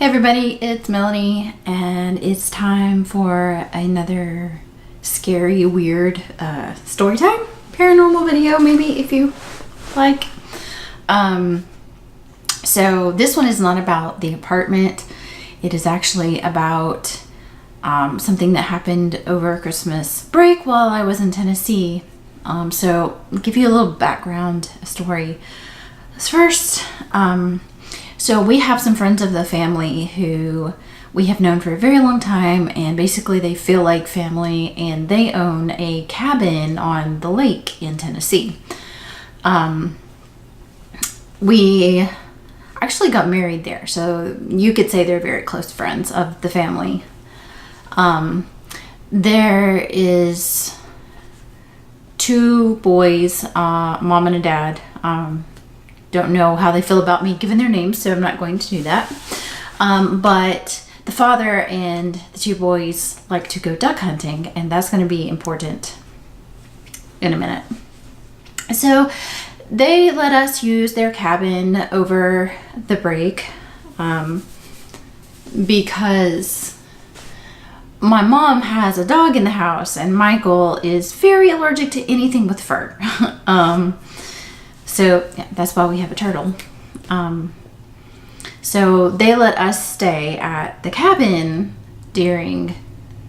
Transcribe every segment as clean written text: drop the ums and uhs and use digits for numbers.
Hey everybody, it's Melanie, and it's time for another scary, weird story time, paranormal video, maybe, if you like. So this one is not about the apartment. It is actually about something that happened over Christmas break while I was in Tennessee. So I'll give you a little background story. First, so we have some friends of the family who we have known for a very long time, and basically they feel like family, and they own a cabin on the lake in Tennessee. We actually got married there, so you could say they're very close friends of the family. There is two boys, mom and a dad. Don't know how they feel about me giving their names, so I'm not going to do that. But the father and the two boys like to go duck hunting, and that's going to be important in a minute. So they let us use their cabin over the break because my mom has a dog in the house, and Michael is very allergic to anything with fur. So yeah, that's why we have a turtle. So they let us stay at the cabin during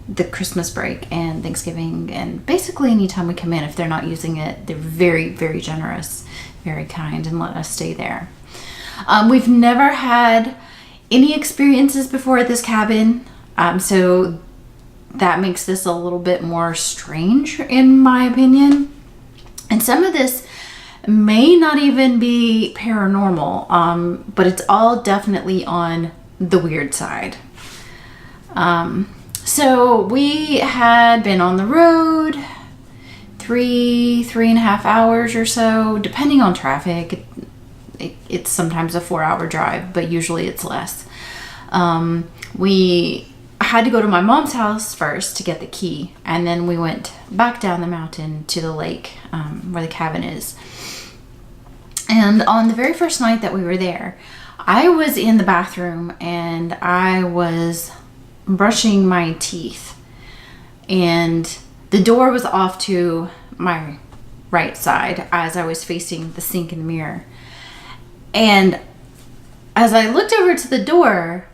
the Christmas break and Thanksgiving, and basically anytime we come in, if they're not using it, they're very, very generous, very kind, and let us stay there. We've never had any experiences before at this cabin, so that makes this a little bit more strange in my opinion. And some of this may not even be paranormal, but it's all definitely on the weird side. So we had been on the road three and a half hours or so, depending on traffic. It's sometimes a 4-hour drive, but usually it's less. We had to go to my mom's house first to get the key, and then we went back down the mountain to the lake where the cabin is. And on the very first night that we were there, I was in the bathroom and I was brushing my teeth, and the door was off to my right side as I was facing the sink in the mirror. And as I looked over to the door,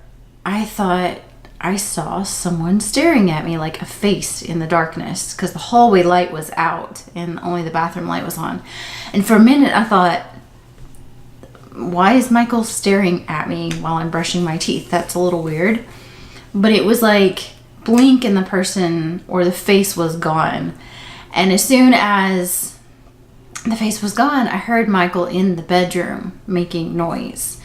I thought I saw someone staring at me, like a face in the darkness, because the hallway light was out and only the bathroom light was on. And for a minute I thought, why is Michael staring at me while I'm brushing my teeth? That's a little weird. But it was like blink and the person or the face was gone. And as soon as the face was gone, I heard Michael in the bedroom making noise.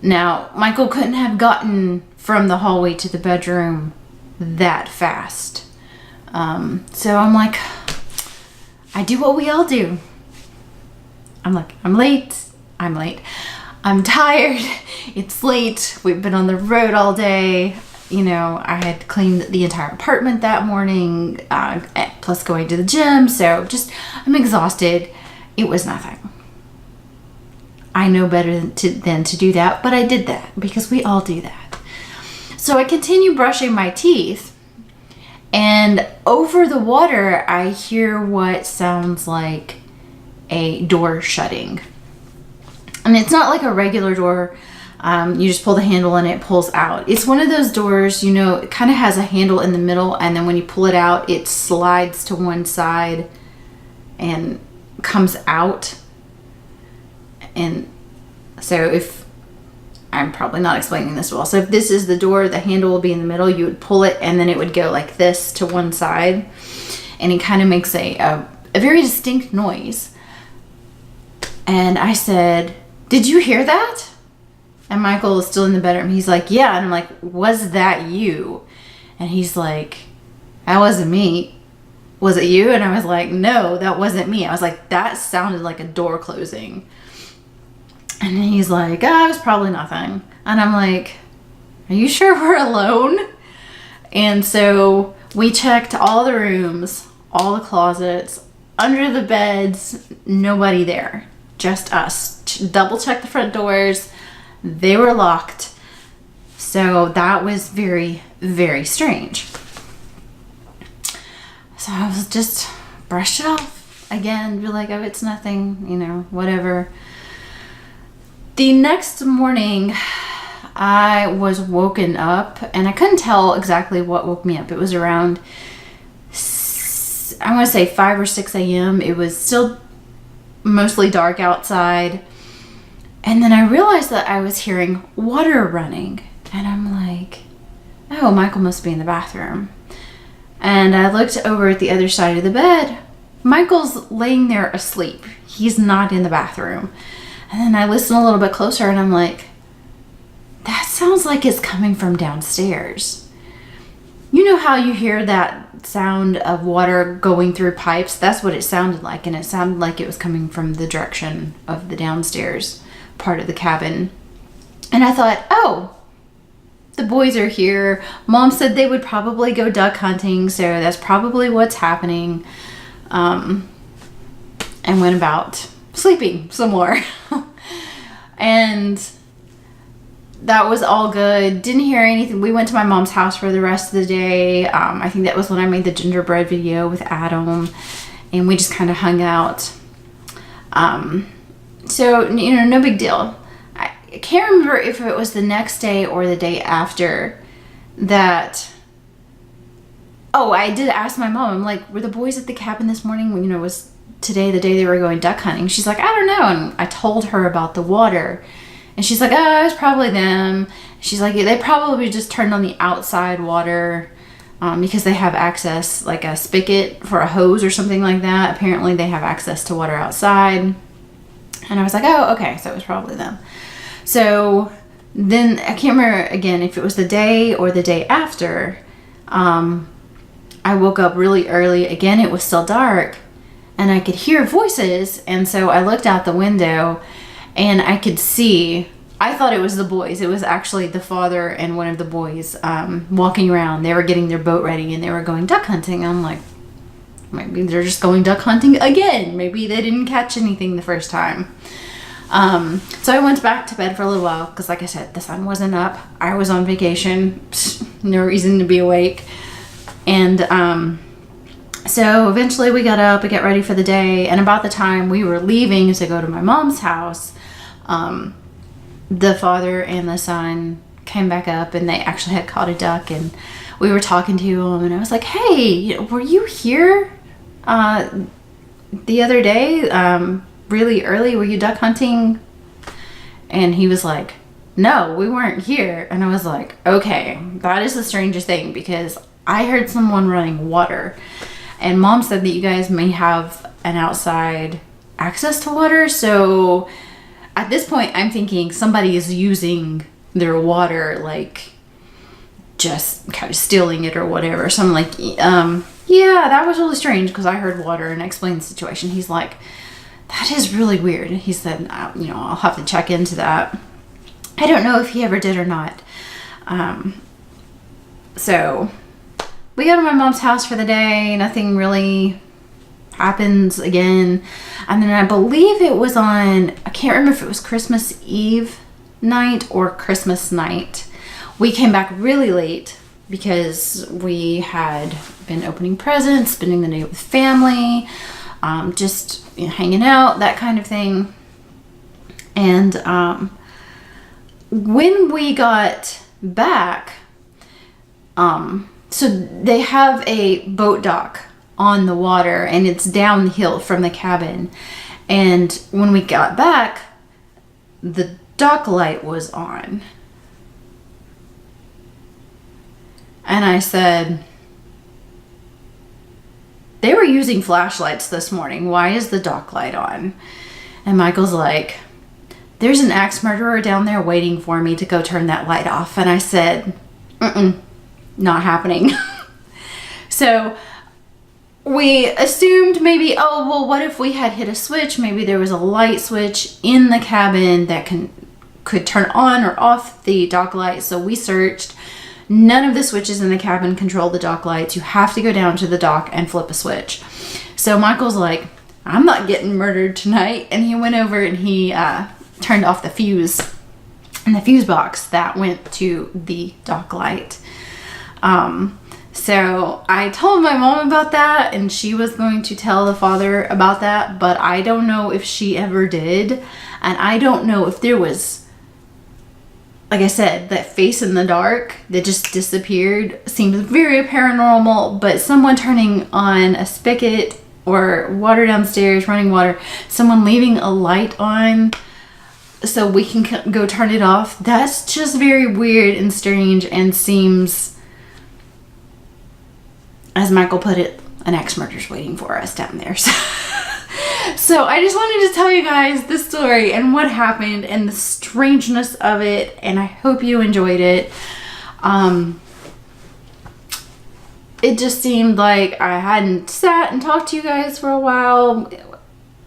Now, Michael couldn't have gotten from the hallway to the bedroom that fast. So I'm like, I do what we all do. I'm like, I'm late. I'm tired. It's late. We've been on the road all day. You know, I had cleaned the entire apartment that morning, plus going to the gym. So I'm exhausted. It was nothing. I know better than to do that, but I did that because we all do that. So I continue brushing my teeth, and over the water, I hear what sounds like a door shutting. And it's not like a regular door. You just pull the handle and it pulls out. It's one of those doors, you know, it kind of has a handle in the middle, and then when you pull it out, it slides to one side and comes out. And so if, I'm probably not explaining this well. So if this is the door, the handle will be in the middle. You would pull it and then it would go like this to one side. And it kind of makes a very distinct noise. And I said, "Did you hear that?" And Michael is still in the bedroom. He's like, "Yeah." And I'm like, "Was that you?" And he's like, "That wasn't me." "Was it you?" And I was like, "No, that wasn't me." I was like, "That sounded like a door closing." And he's like, "Oh, it was probably nothing." And I'm like, "Are you sure we're alone?" And so we checked all the rooms, all the closets, under the beds, nobody there. Just us. Double check the front doors. They were locked. So that was very, very strange. So I was just brushed it off again, be like, oh, it's nothing, you know, whatever. The next morning, I was woken up, and I couldn't tell exactly what woke me up. It was around, I want to say 5 or 6 a.m. It was still mostly dark outside. And then I realized that I was hearing water running. And I'm like, oh, Michael must be in the bathroom. And I looked over at the other side of the bed. Michael's laying there asleep. He's not in the bathroom. And then I listened a little bit closer, and I'm like, that sounds like it's coming from downstairs. You know how you hear that sound of water going through pipes? That's what it sounded like. And it sounded like it was coming from the direction of the downstairs part of the cabin. And I thought, oh, the boys are here. Mom said they would probably go duck hunting, so that's probably what's happening. And went about sleeping some more. And that was all good. Didn't hear anything. We went to my mom's house for the rest of the day. I think that was when I made the gingerbread video with Adam, and we just kind of hung out. So, you know, no big deal. I can't remember if it was the next day or the day after that. Oh, I did ask my mom, I'm like, were the boys at the cabin this morning? You know, was today the day they were going duck hunting? She's like, I don't know. And I told her about the water. And she's like, oh, it's probably them. She's like, yeah, they probably just turned on the outside water because they have access, like a spigot for a hose or something like that. Apparently they have access to water outside. And I was like, oh, okay, so it was probably them. So then I can't remember again if it was the day or the day after. I woke up really early. Again, it was still dark, and I could hear voices. And so I looked out the window, and I could see, I thought it was the boys. It was actually the father and one of the boys walking around. They were getting their boat ready, and they were going duck hunting. I'm like, maybe they're just going duck hunting again. Maybe they didn't catch anything the first time. So I went back to bed for a little while because, like I said, the sun wasn't up. I was on vacation. No reason to be awake. And so eventually we got up and got ready for the day. And about the time we were leaving to go to my mom's house, the father and the son came back up, and they actually had caught a duck, and we were talking to him, and I was like, hey, were you here the other day really early? Were you duck hunting? And he was like, no, we weren't here. And I was like, okay, that is the strangest thing, because I heard someone running water, and Mom said that you guys may have an outside access to water. So at this point I'm thinking somebody is using their water, like just kind of stealing it or whatever. So I'm like, yeah, that was really strange, because I heard water, and I explained the situation. He's like, that is really weird. He said, you know, I'll have to check into that. I don't know if he ever did or not. So we go to my mom's house for the day. Nothing really happens again. And then I believe it was on, I can't remember if it was Christmas Eve night or Christmas night. We came back really late because we had been opening presents, spending the day with family, just, you know, hanging out, that kind of thing. And when we got back, so they have a boat dock on the water, and it's down the hill from the cabin. And when we got back, the dock light was on. And I said, they were using flashlights this morning. Why is the dock light on? And Michael's like, there's an axe murderer down there waiting for me to go turn that light off. And I said, not happening. So we assumed maybe, oh, well, what if we had hit a switch? Maybe there was a light switch in the cabin that could turn on or off the dock light. So we searched. None of the switches in the cabin control the dock lights. You have to go down to the dock and flip a switch. So Michael's like, I'm not getting murdered tonight. And he went over and he turned off the fuse and the fuse box that went to the dock light. So I told my mom about that, and she was going to tell the father about that, but I don't know if she ever did. And I don't know if there was, like I said, that face in the dark that just disappeared. Seems very paranormal, but someone turning on a spigot or water downstairs, running water, someone leaving a light on so we can go turn it off, that's just very weird and strange, and seems, as Michael put it, an axe murder's waiting for us down there. So I just wanted to tell you guys this story and what happened and the strangeness of it, and I hope you enjoyed it. It just seemed like I hadn't sat and talked to you guys for a while.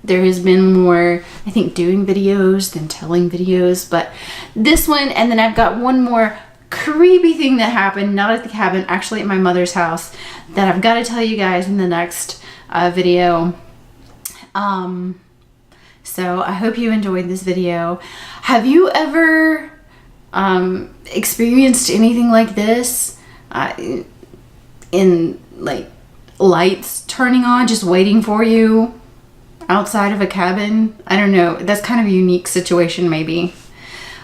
There has been more, I think, doing videos than telling videos, but this one, and then I've got one more creepy thing that happened, not at the cabin, actually at my mother's house, that I've got to tell you guys in the next video. So I hope you enjoyed this video. Have you ever experienced anything like this, in like lights turning on just waiting for you outside of a cabin? I don't know, that's kind of a unique situation maybe.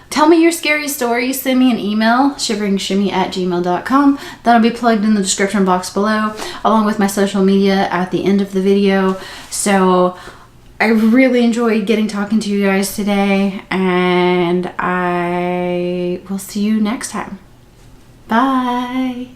Tell me your scary stories. Send me an email, ShiveringShimmy@gmail.com. That'll be plugged in the description box below, along with my social media at the end of the video. So I really enjoyed talking to you guys today, and I will see you next time. Bye.